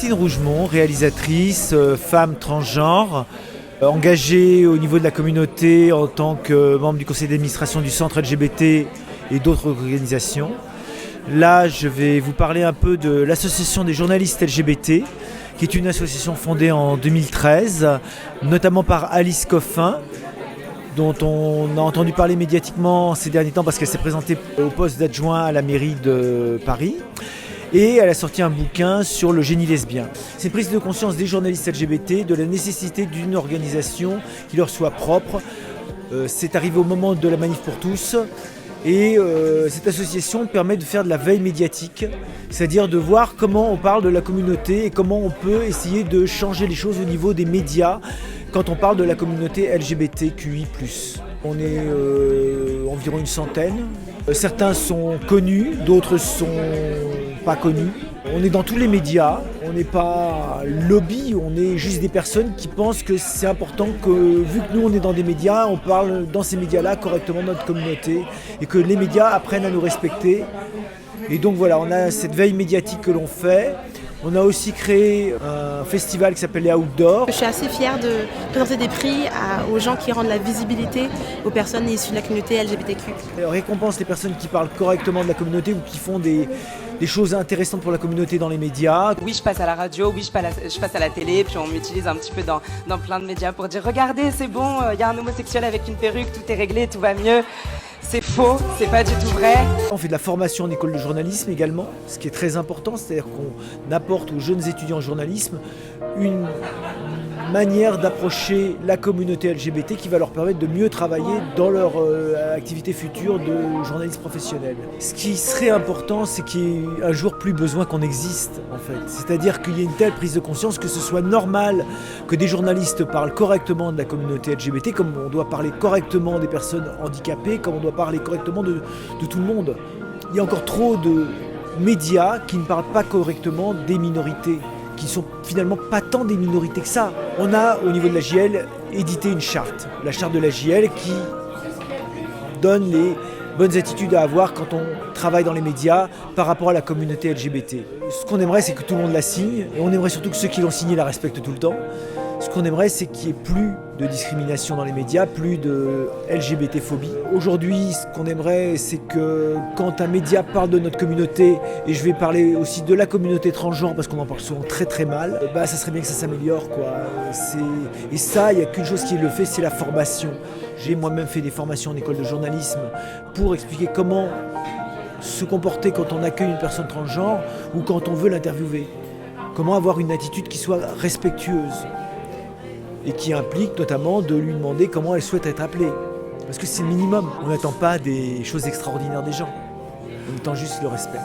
Christine Rougemont, réalisatrice, femme transgenre, engagée au niveau de la communauté en tant que membre du conseil d'administration du centre LGBT et d'autres organisations. Là, je vais vous parler un peu de l'association des journalistes LGBT, qui est une association fondée en 2013, notamment par Alice Coffin, dont on a entendu parler médiatiquement ces derniers temps parce qu'elle s'est présentée au poste d'adjoint à la mairie de Paris. Et elle a sorti un bouquin sur le génie lesbien. C'est une prise de conscience des journalistes LGBT de la nécessité d'une organisation qui leur soit propre. C'est arrivé au moment de la Manif pour tous. Et cette association permet de faire de la veille médiatique, c'est-à-dire de voir comment on parle de la communauté et comment on peut essayer de changer les choses au niveau des médias quand on parle de la communauté LGBTQI+. On est environ une centaine. Certains sont connus, d'autres sont pas connus. On est dans tous les médias, on n'est pas lobby, on est juste des personnes qui pensent que c'est important que, vu que nous on est dans des médias, on parle dans ces médias-là correctement de notre communauté et que les médias apprennent à nous respecter. Et donc voilà, on a cette veille médiatique que l'on fait. On a aussi créé un festival qui s'appelle les Outdoors. Je suis assez fière de présenter des prix aux gens qui rendent la visibilité aux personnes issues de la communauté LGBTQ. On récompense les personnes qui parlent correctement de la communauté ou qui font des choses intéressantes pour la communauté dans les médias. Oui, je passe à la radio, oui, je passe à la télé, puis on m'utilise un petit peu dans plein de médias pour dire « Regardez, c'est bon, il y a un homosexuel avec une perruque, tout est réglé, tout va mieux ». C'est faux, c'est pas du tout vrai. On fait de la formation en école de journalisme également, ce qui est très important, c'est-à-dire qu'on apporte aux jeunes étudiants en journalisme une manière d'approcher la communauté LGBT qui va leur permettre de mieux travailler dans leur activité future de journaliste professionnel. Ce qui serait important, c'est qu'il y ait un jour plus besoin qu'on existe, en fait. C'est-à-dire qu'il y ait une telle prise de conscience que ce soit normal que des journalistes parlent correctement de la communauté LGBT, comme on doit parler correctement des personnes handicapées, comme on doit parler correctement de tout le monde. Il y a encore trop de médias qui ne parlent pas correctement des minorités, qui sont finalement pas tant des minorités que ça. On a au niveau de la JL édité une charte, la charte de la JL qui donne les bonnes attitudes à avoir quand on travaille dans les médias par rapport à la communauté LGBT. Ce qu'on aimerait, c'est que tout le monde la signe, et on aimerait surtout que ceux qui l'ont signée la respectent tout le temps. Ce qu'on aimerait, c'est qu'il n'y ait plus de discrimination dans les médias, plus de LGBT-phobie. Aujourd'hui, ce qu'on aimerait, c'est que quand un média parle de notre communauté, et je vais parler aussi de la communauté transgenre, parce qu'on en parle souvent très très mal, ça serait bien que ça s'améliore, quoi. Et ça, il n'y a qu'une chose qui le fait, c'est la formation. J'ai moi-même fait des formations en école de journalisme pour expliquer comment se comporter quand on accueille une personne transgenre ou quand on veut l'interviewer. Comment avoir une attitude qui soit respectueuse. Et qui implique notamment de lui demander comment elle souhaite être appelée. Parce que c'est le minimum. On n'attend pas des choses extraordinaires des gens. On attend juste le respect.